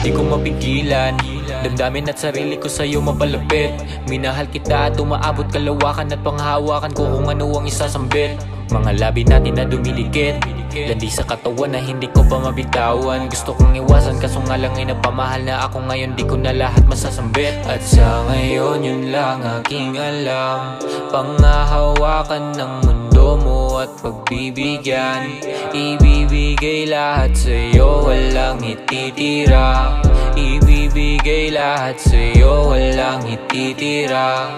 di ko mapigilan. Damdamin at sarili ko sa'yo mapalapit. Minahal kita at umaabot kalawakan at panghawakan ko kung ano ang isasambit. Mga labi natin na dumidikit, landi sa katawan na hindi ko pa mabitawan. Gusto kong iwasan kaso nga lang ay napamahal na ako ngayon, di ko na lahat masasambit. At sa ngayon yun lang aking alam, panghahawakan ng mundo mo at pagbibigyan. Ibibigay lahat sa'yo, walang ititira. Ibibigay lahat sa'yo, walang ititira.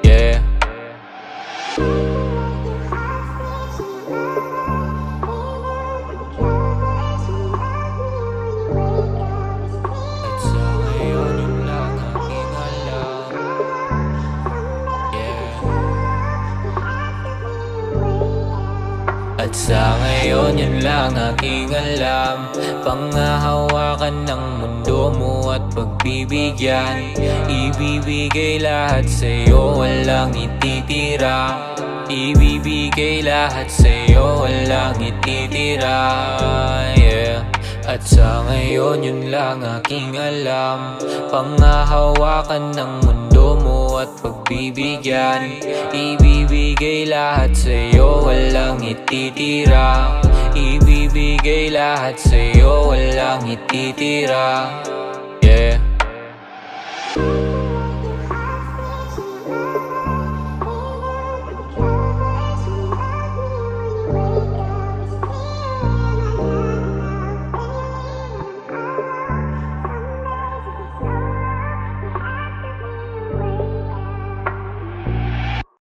Yeah. At sa ngayon yun lang aking alam, panghahawakan ng mundo mo at pagbibigyan. Ibibigay lahat sa'yo, walang ititira. Ibibigay lahat sa'yo, walang ititira. Yeah. At sa ngayon yun lang aking alam, panghahawakan ng mundo mo at pagbibigyan. Ibibigay lahat sa'yo, walang ititira. Ibibigay lahat sa'yo, walang ititira.